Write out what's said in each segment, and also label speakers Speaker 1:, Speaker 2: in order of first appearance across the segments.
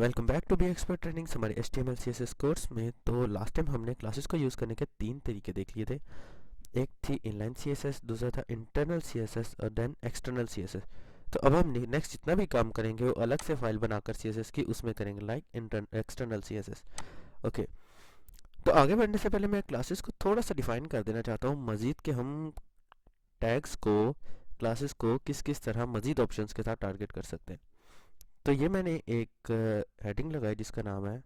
Speaker 1: Welcome back to be expert trainings हमारे HTML CSS course में। तो लास्ट टाइम हमने क्लासेस को यूज़ करने के 3 तरीके देख लिए थे। एक थी इनलाइन CSS, दूसरा था इंटरनल CSS और देन एक्सटर्नल CSS। तो अब हम नेक्स्ट जितना भी काम करेंगे वो अलग से फाइल बनाकर CSS की उसमें करेंगे, लाइक एक्सटर्नल CSS। ओके, तो आगे बढ़ने से पहले मैं क्लासेस को थोड़ा सा डिफाइन कर देना चाहता हूँ मज़ीद कि हम टैग्स को, क्लासेस को किस किस तरह मज़ीद ऑप्शंस के साथ टारगेट कर सकते हैं। तो ये मैंने एक हेडिंग लगाई जिसका नाम है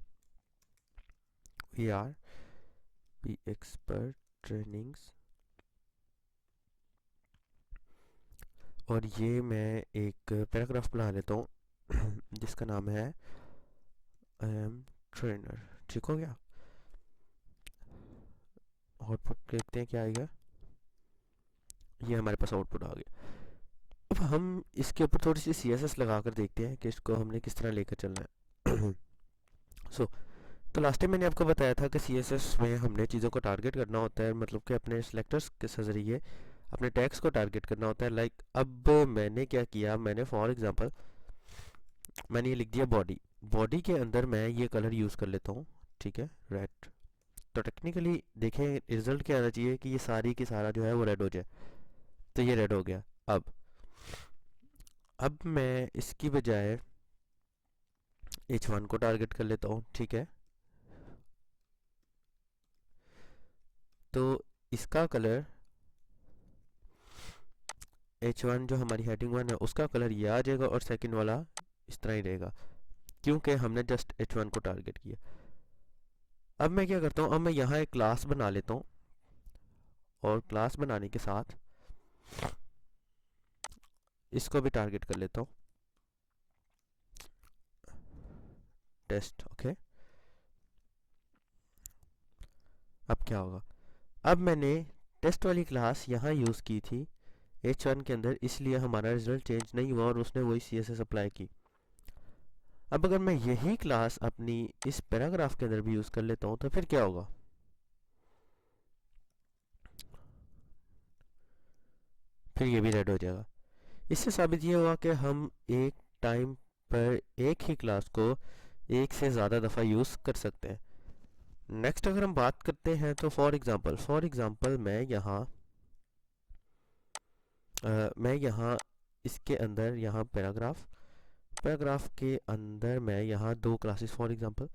Speaker 1: we are be expert trainings, और ये मैं एक पैराग्राफ बना लेता हूँ जिसका नाम है आई एम ट्रेनर। ठीक हो गया। आउटपुट देखते हैं क्या आएगा। ये हमारे पास आउटपुट आ गया। अब हम इसके ऊपर थोड़ी सी CSS लगा कर देखते हैं कि इसको हमने किस तरह लेकर चलना है। सो तो लास्ट टाइम मैंने आपको बताया था कि CSS में हमने चीज़ों को टारगेट करना होता है, मतलब कि अपने सिलेक्टर्स के ज़रिए अपने टैग्स को टारगेट करना होता है। लाइक अब मैंने क्या किया, मैंने फॉर एग्जांपल मैंने ये लिख दिया बॉडी। बॉडी के अंदर मैं ये कलर यूज़ कर लेता हूँ, ठीक है, रेड। तो टेक्निकली देखें रिजल्ट क्या आना चाहिए कि ये सारी की सारा जो है वो रेड हो जाए। तो ये रेड हो गया। अब मैं इसकी बजाय H1 को टारगेट कर लेता हूँ, ठीक है। तो इसका कलर H1 जो हमारी हेडिंग 1 है उसका कलर ये आ जाएगा और सेकंड वाला इस तरह ही रहेगा, क्योंकि हमने जस्ट H1 को टारगेट किया। अब मैं क्या करता हूँ, अब मैं यहाँ एक क्लास बना लेता हूँ और क्लास बनाने के साथ इसको भी टारगेट कर लेता हूँ, टेस्ट। ओके, अब क्या होगा, अब मैंने टेस्ट वाली क्लास यहाँ यूज़ की थी H1 के अंदर, इसलिए हमारा रिजल्ट चेंज नहीं हुआ और उसने वही CSS अप्लाई की। अब अगर मैं यही क्लास अपनी इस पैराग्राफ के अंदर भी यूज़ कर लेता हूँ तो फिर क्या होगा, फिर ये भी रेड हो जाएगा। इससे साबित ये हुआ कि हम एक टाइम पर एक ही क्लास को एक से ज़्यादा दफ़ा यूज़ कर सकते हैं। नेक्स्ट अगर हम बात करते हैं तो फॉर एग्ज़ाम्पल मैं यहाँ इसके अंदर यहाँ पैराग्राफ के अंदर मैं यहाँ दो क्लासेस, फॉर एग्ज़ाम्पल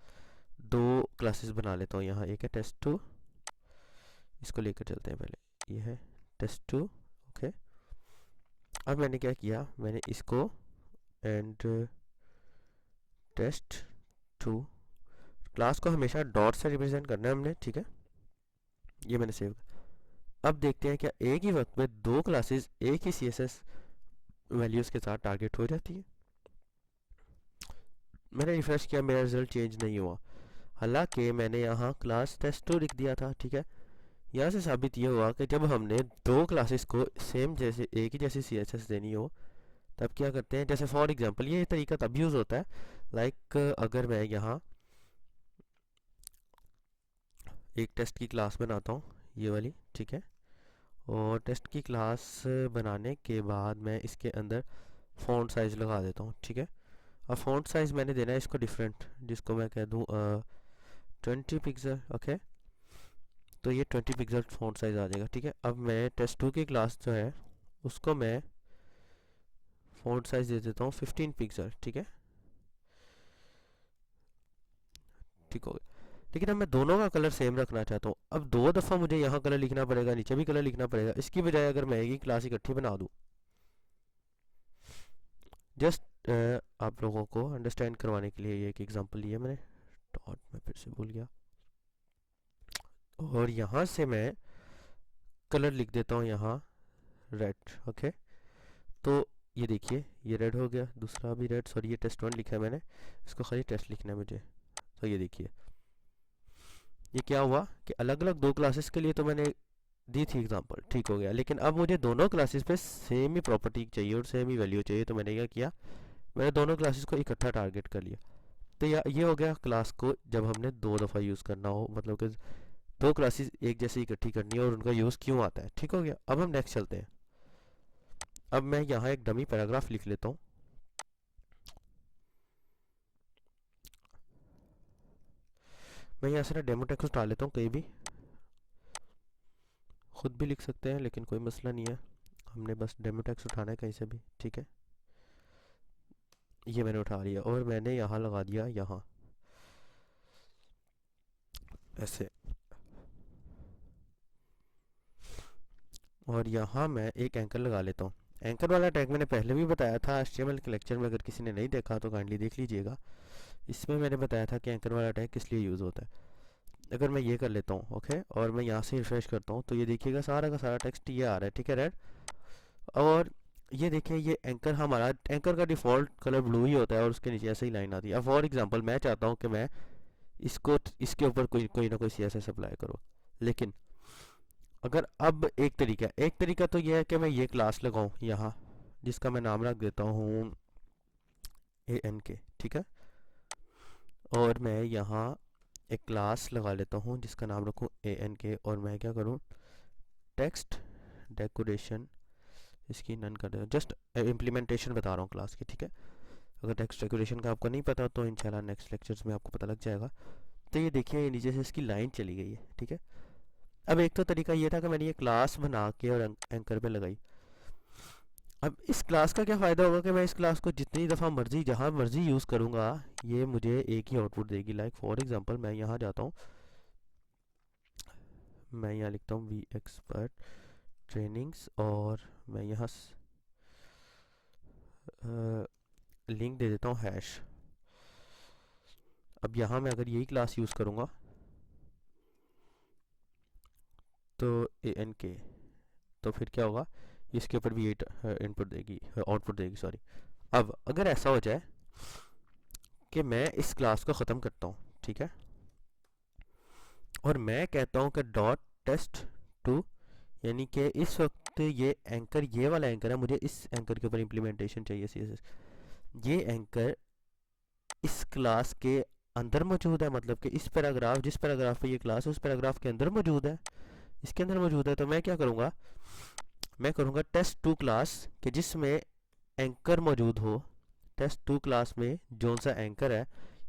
Speaker 1: दो क्लासेस बना लेता हूँ। यहाँ एक है टेस्ट2, इसको लेकर चलते हैं पहले, ये है टेस्ट2। ओके, अब मैंने क्या किया, मैंने इसको एंड टेस्ट2 क्लास को हमेशा डॉट से रिप्रेजेंट करना है हमने, ठीक है। ये मैंने सेव किया। अब देखते हैं क्या एक ही वक्त में दो क्लासेस एक ही CSS वैल्यूज़ के साथ टारगेट हो जाती है। मैंने रिफ्रेश किया, मेरा रिजल्ट चेंज नहीं हुआ, हालांकि मैंने यहाँ क्लास टेस्ट2 लिख दिया था, ठीक है। यहाँ से साबित ये हुआ कि जब हमने दो क्लासेस को सेम जैसे एक ही जैसी CSS देनी हो तब क्या करते हैं, जैसे फॉर एग्जांपल ये तरीका तब यूज़ होता है, लाइक अगर मैं यहाँ एक टेस्ट की क्लास बनाता हूँ, ये वाली, ठीक है। और टेस्ट की क्लास बनाने के बाद मैं इसके अंदर फ़ॉन्ट साइज़ लगा देता हूँ, ठीक है। अब फ़ॉन्ट साइज़ मैंने देना है इसको डिफरेंट, जिसको मैं कह दूँ 20 पिक्सल। ओके, तो ये 20 पिक्सल फ़ॉन्ट साइज़ आ जाएगा, ठीक है। अब मैं टेस्ट2 की क्लास जो है उसको मैं फ़ॉन्ट साइज़ दे देता हूँ 15 पिक्सल, ठीक है। ठीक हो गया। लेकिन अब मैं दोनों का कलर सेम रखना चाहता हूँ। अब दो दफ़ा मुझे यहाँ कलर लिखना पड़ेगा, नीचे भी कलर लिखना पड़ेगा। इसकी बजाय अगर मैं एक ही क्लास इकट्ठी बना दूँ, जस्ट आप लोगों को अंडरस्टैंड करवाने के लिए ये एक एग्जांपल लिया मैंने, डॉट मैं फिर से भूल गया, और यहाँ से मैं कलर लिख देता हूँ यहाँ रेड। ओके, तो ये देखिए ये रेड हो गया, दूसरा भी रेड, सॉरी ये टेस्ट1 लिखा है मैंने, इसको खाली टेस्ट लिखना है मुझे। तो ये देखिए ये क्या हुआ कि अलग अलग दो क्लासेस के लिए तो मैंने दी थी एग्जांपल, ठीक हो गया। लेकिन अब मुझे दोनों क्लासेस पे सेम ही प्रॉपर्टी चाहिए और सेम ही वैल्यू चाहिए, तो मैंने क्या किया, मैंने दोनों क्लासेस को इकट्ठा टारगेट कर लिया। तो ये हो गया क्लास को जब हमने दो दफ़ा यूज़ करना हो, मतलब कि दो क्लासेस एक जैसी इकट्ठी करनी है और उनका यूज़ क्यों आता है। ठीक हो गया। अब हम नेक्स्ट चलते हैं। अब मैं यहाँ एक डमी पैराग्राफ लिख लेता हूँ, मैं यहाँ से ना डेमो टेक्स्ट डाल लेता हूँ, कहीं भी खुद भी लिख सकते हैं लेकिन कोई मसला नहीं है, हमने बस डेमो टेक्स्ट उठाना है कहीं से भी, ठीक है। ये मैंने उठा लिया और मैंने यहाँ लगा दिया, यहाँ ऐसे। और यहाँ मैं एक एंकर लगा लेता हूँ। एंकर वाला टैग मैंने पहले भी बताया था HTML के लेक्चर में, अगर किसी ने नहीं देखा तो काइंडली देख लीजिएगा। इसमें मैंने बताया था कि एंकर वाला टैग किस लिए यूज़ होता है। अगर मैं ये कर लेता हूँ ओके, और मैं यहाँ से रिफ्रेश करता हूँ तो ये देखिएगा सारा का सारा टेक्स्ट ये आ रहा है, ठीक है, रेड। और ये देखिए ये एंकर हमारा, एंकर का डिफ़ॉल्ट कलर ब्लू ही होता है और उसके नीचे ऐसे ही लाइन आती है। अब फॉर एग्जांपल मैं चाहता हूँ कि मैं इसको, इसके ऊपर कोई कोई ना कोई CSS अप्लाई करो, लेकिन अगर अब एक तरीका तो ये है कि मैं ये क्लास लगाऊं यहाँ, जिसका मैं नाम रख देता हूँ ANK, ठीक है। और मैं यहाँ एक क्लास लगा लेता हूँ जिसका नाम रखूँ ANK, और मैं क्या करूँ, टेक्स्ट डेकोरेशन इसकी नन कर देता हूँ। जस्ट इम्प्लीमेंटेशन बता रहा हूँ क्लास की, ठीक है। अगर टेक्स्ट डेकोरेशन का आपको नहीं पता तो इंशाल्लाह नेक्स्ट लेक्चर्स में आपको पता लग जाएगा। तो ये देखिए ये नीचे से इसकी लाइन चली गई है, ठीक है। अब एक तो तरीका ये था कि मैंने ये क्लास बना के और एंकर पे लगाई। अब इस क्लास का क्या फ़ायदा होगा कि मैं इस क्लास को जितनी दफ़ा मर्ज़ी जहाँ मर्ज़ी यूज़ करूँगा ये मुझे एक ही आउटपुट देगी। लाइक फॉर एग्जांपल मैं यहाँ जाता हूँ, मैं यहाँ लिखता हूँ वी एक्सपर्ट ट्रेनिंग्स, और मैं यहाँ लिंक दे देता हूँ हैश। अब यहाँ मैं अगर यही क्लास यूज़ करूँगा तो ANK, तो फिर क्या होगा, इसके ऊपर भी इनपुट देगी, आउटपुट देगी, सॉरी। अब अगर ऐसा हो जाए कि मैं इस क्लास को ख़त्म करता हूँ, ठीक है, और मैं कहता हूँ कि डॉट टेस्ट टू, यानी कि इस वक्त ये एंकर, ये वाला एंकर है, मुझे इस एंकर के ऊपर इम्प्लीमेंटेशन चाहिए CSS। ये एंकर इस क्लास के अंदर मौजूद है, मतलब कि इस पैराग्राफ, जिस पैराग्राफ पे ये क्लास है उस पैराग्राफ के अंदर मौजूद है, इसके अंदर मौजूद है। तो मैं क्या करूँगा, मैं करूँगा टेस्ट टू क्लास कि जिसमें एंकर मौजूद हो। टेस्ट टू क्लास में जो सा एंकर है,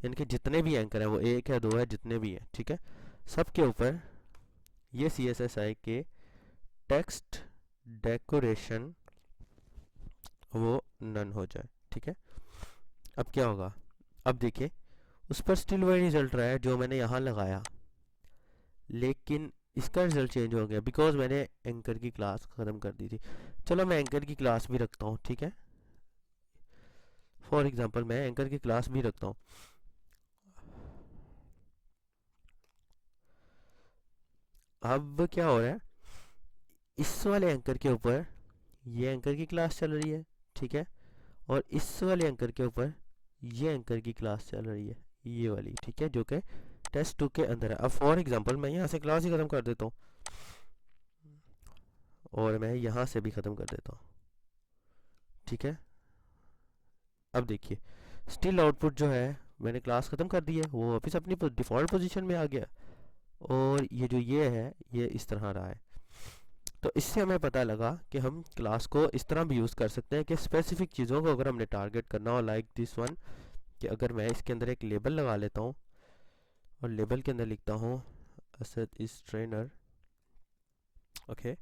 Speaker 1: यानी कि जितने भी एंकर हैं, वो एक है, दो है, जितने भी हैं, ठीक है, सब के ऊपर ये CSS है कि टेक्स्ट डेकोरेशन वो नन हो जाए, ठीक है। अब क्या होगा, अब देखिए उस पर स्टिल वही रिजल्ट रहा है जो मैंने यहाँ लगाया, लेकिन इसका रिजल्ट चेंज हो गया बिकॉज मैंने एंकर की क्लास ख़त्म कर दी थी। चलो मैं एंकर की क्लास भी रखता हूँ, ठीक है, फॉर एग्जांपल मैं एंकर की क्लास भी रखता हूँ। अब क्या हो रहा है, इस वाले एंकर के ऊपर ये एंकर की क्लास चल रही है, ठीक है, और इस वाले एंकर के ऊपर ये एंकर की क्लास चल रही है, ये वाली, ठीक है, जो कि टेस्ट टू के अंदर है। अब फॉर एग्जांपल मैं यहाँ से क्लास ही ख़त्म कर देता हूँ और मैं यहाँ से भी ख़त्म कर देता हूँ, ठीक है। अब देखिए स्टिल आउटपुट जो है, मैंने क्लास ख़त्म कर दी है, वो वापस अपनी डिफ़ॉल्ट पोजीशन में आ गया, और ये जो ये है ये इस तरह रहा है। तो इससे हमें पता लगा कि हम क्लास को इस तरह भी यूज़ कर सकते हैं कि स्पेसिफिक चीज़ों को अगर हमने टारगेट करना हो, लाइक दिस वन, कि अगर मैं इसके अंदर एक लेबल लगा लेता हूँ और लेबल के अंदर लिखता हूँ असद इज़ ट्रेनर, ओके,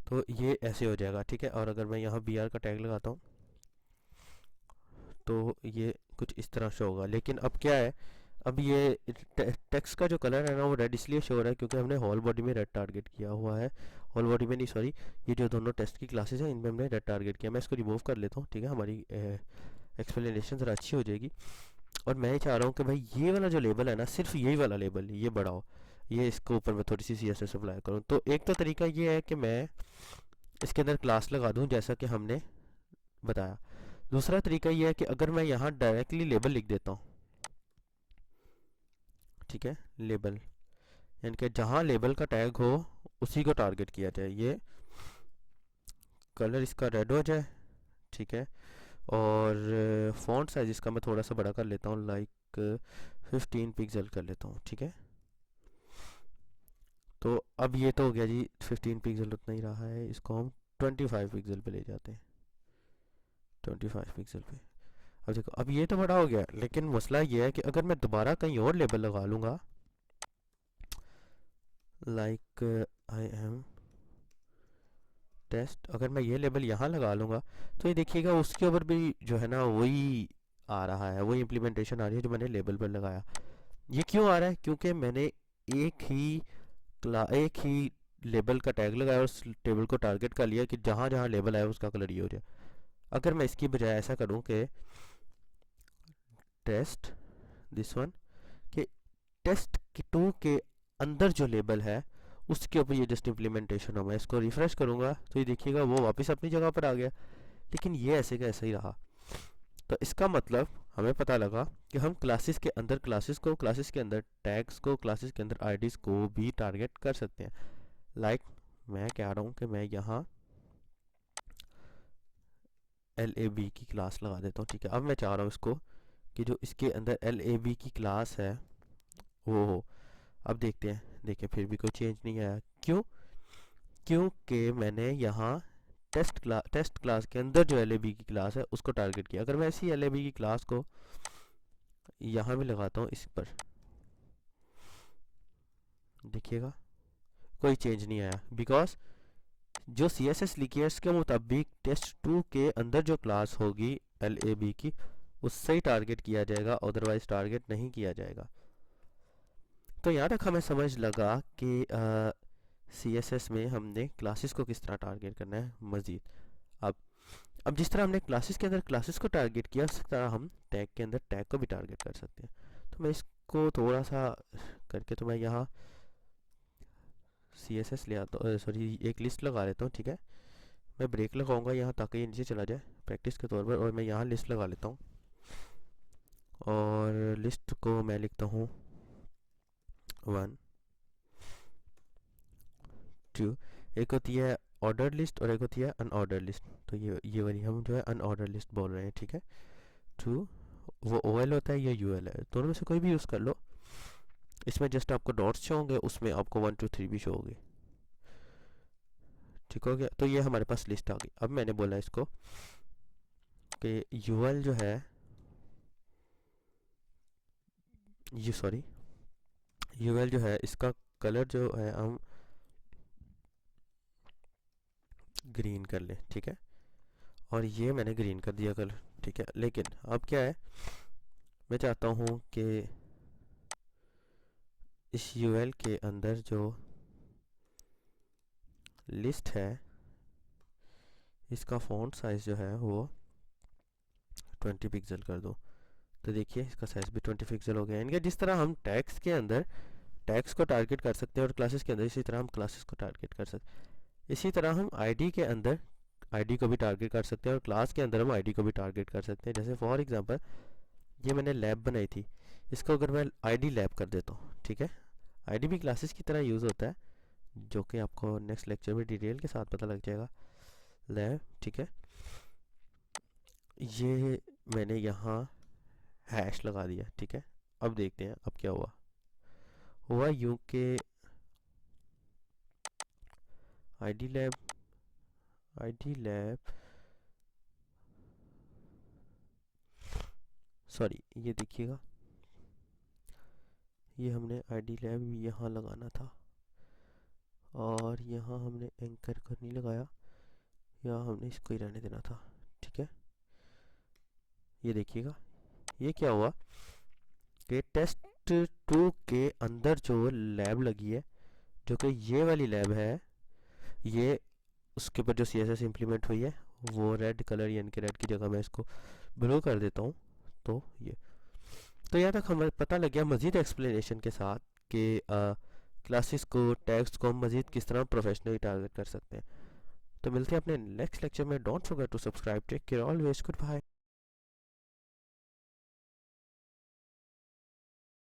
Speaker 1: तो ये ऐसे हो जाएगा, ठीक है। और अगर मैं यहाँ BR का टैग लगाता हूँ तो ये कुछ इस तरह शो होगा। लेकिन अब क्या है, अब ये टेक्स्ट का जो कलर है ना वो रेड इसलिए शो हो रहा है क्योंकि हमने होल बॉडी में रेड टारगेट किया हुआ है। होल बॉडी में नहीं, सॉरी, ये जो दोनों टेस्ट की क्लासेस हैं इनमें हमने रेड टारगेट किया। मैं इसको रिमूव कर लेता हूँ, ठीक है, हमारी एक्सप्लेनेशन ज़रा अच्छी हो जाएगी। और मैं चाह रहा हूँ कि भाई ये वाला जो लेबल है ना, सिर्फ यही वाला लेबल ये बड़ा हो, ये इसके ऊपर मैं थोड़ी सी CSS अप्लाई करूँ। तो एक तो तरीका ये है कि मैं इसके अंदर क्लास लगा दूँ जैसा कि हमने बताया। दूसरा तरीका ये है कि अगर मैं यहाँ डायरेक्टली लेबल लिख देता हूँ, ठीक है, लेबल, यानी कि जहाँ लेबल का टैग हो उसी को टारगेट किया जाए। ये कलर इसका रेड हो जाए, ठीक है, और फॉन्ट साइज इसका मैं थोड़ा सा बड़ा कर लेता हूँ, लाइक 15 पिक्सल कर लेता हूँ, ठीक है। तो अब ये तो हो गया जी, 15 पिक्सल उतना ही रहा है, इसको हम 25 पिक्सल पे ले जाते हैं, 25 पिक्सल पे। अब देखो अब ये तो बड़ा हो गया, लेकिन मसला ये है कि अगर मैं दोबारा कहीं और लेबल लगा लूँगा लाइक आई एम टेस्ट, अगर मैं ये लेबल यहाँ लगा लूँगा तो ये देखिएगा उसके ऊपर भी जो है ना वही आ रहा है, वही इम्प्लीमेंटेशन आ रही है जो मैंने लेबल पर लगाया। ये क्यों आ रहा है? क्योंकि मैंने एक ही लेबल का टैग लगाया और उस टेबल को टारगेट कर लिया कि जहाँ जहाँ लेबल आया उसका कलर ये हो जाए। अगर मैं इसकी बजाय ऐसा करूँ कि टेस्ट दिस वन, कि टेस्ट की 2 के अंदर जो लेबल है उसके ऊपर ये जस्ट इम्प्लीमेंटेशन हो, मैं इसको रिफ्रेश करूँगा तो ये देखिएगा वो वापस अपनी जगह पर आ गया। लेकिन ये ऐसे का ऐसा ही रहा। तो इसका मतलब हमें पता लगा कि हम क्लासेस के अंदर क्लासेस को, क्लासेस के अंदर टैग्स को, क्लासेस के अंदर आईडीज़ को भी टारगेट कर सकते हैं। लाइक मैं कह रहा हूँ कि मैं यहाँ LAB की क्लास लगा देता हूँ, ठीक है। अब मैं चाह रहा हूँ इसको कि जो इसके अंदर LAB की क्लास है वो हो। अब देखते हैं, देखिए फिर भी कोई चेंज नहीं आया। क्यों? क्योंकि मैंने यहाँ टेस्ट क्लास के अंदर जो LAB की क्लास है उसको टारगेट किया। अगर मैं ऐसी LAB की क्लास को यहाँ भी लगाता हूँ इस पर, देखिएगा कोई चेंज नहीं आया, बिकॉज जो CSS लिखी है इसके मुताबिक test2 के अंदर जो क्लास होगी LAB की उससे ही टारगेट किया जाएगा, अदरवाइज टारगेट नहीं किया जाएगा। तो यहाँ तक हमें समझ लगा कि CSS में हमने क्लासेस को किस तरह टारगेट करना है मज़ीद। अब जिस तरह हमने क्लासेस के अंदर क्लासेस को टारगेट किया उस तरह हम टैग के अंदर टैग को भी टारगेट कर सकते हैं। तो मैं इसको थोड़ा सा करके तो मैं यहाँ CSS ले आता हूँ, सॉरी एक लिस्ट लगा लेता हूँ, ठीक है। मैं ब्रेक लगाऊंगा यहाँ ताकि ये नीचे चला जाए प्रैक्टिस के तौर पर, और मैं यहाँ लिस्ट लगा लेता हूँ और लिस्ट को मैं लिखता हूँ 1 2। एक होती है ऑर्डर लिस्ट और एक होती है अनऑर्डर लिस्ट। तो ये वाली हम जो है अनऑर्डर लिस्ट बोल रहे हैं, ठीक है। 2 वो OL होता है, ये UL है, दोनों में से कोई भी यूज़ कर लो। इसमें जस्ट आपको डॉट्स शो होंगे, उसमें आपको 1 2 3 भी शो होगी, ठीक हो गया। तो ये हमारे पास लिस्ट आ गई। अब मैंने बोला इसको कि UL जो है ये सॉरी UL जो है इसका कलर जो है हम ग्रीन कर लें, ठीक है। और ये मैंने ग्रीन कर दिया कलर, ठीक है। लेकिन अब क्या है, मैं चाहता हूँ कि इस UL के अंदर जो लिस्ट है इसका फ़ॉन्ट साइज़ जो है वो 20 पिक्सल कर दो। तो देखिए इसका साइज़ भी 20 पिक्सल हो गया। इनके जिस तरह हम टैग्स के अंदर टैग्स को टारगेट कर सकते हैं और क्लासेस के अंदर इसी तरह हम क्लासेस को टारगेट कर सकते हैं। इसी तरह हम आईडी के अंदर आईडी को भी टारगेट कर सकते हैं और क्लास के अंदर हम आईडी को भी टारगेट कर सकते हैं। जैसे फॉर एग्जांपल ये मैंने लैब बनाई थी, इसको अगर मैं आईडी लैब कर देता हूँ, ठीक है। आईडी भी क्लासेस की तरह यूज़ होता है, जो कि आपको नेक्स्ट लेक्चर में डिटेल के साथ पता लग जाएगा। लैब, ठीक है। ये मैंने यहाँ हैश लगा दिया, ठीक है। अब देखते हैं अब क्या हुआ यूँ के आईडी लैब सॉरी ये देखिएगा, ये हमने आईडी लैब यहाँ लगाना था और यहाँ हमने एंकर को नहीं लगाया, यहाँ हमने इसको ही रहने देना था, ठीक है। ये देखिएगा ये क्या हुआ कि test2 के अंदर जो लैब लगी है, जो कि ये वाली लैब है, ये उसके ऊपर जो CSS इम्प्लीमेंट हुई है वो रेड कलर, यानी कि रेड की जगह मैं इसको ब्लू कर देता हूँ। तो ये तो यहाँ तक हमें पता लग गया मज़ीद एक्सप्लेनेशन के साथ कि क्लासेस को टैग्स को हम मज़ीद किस तरह प्रोफेशनली टारगेट कर सकते हैं। तो मिलते हैं अपने नेक्स्ट लेक्चर में। Don't forget to subscribe, take care, always good bye.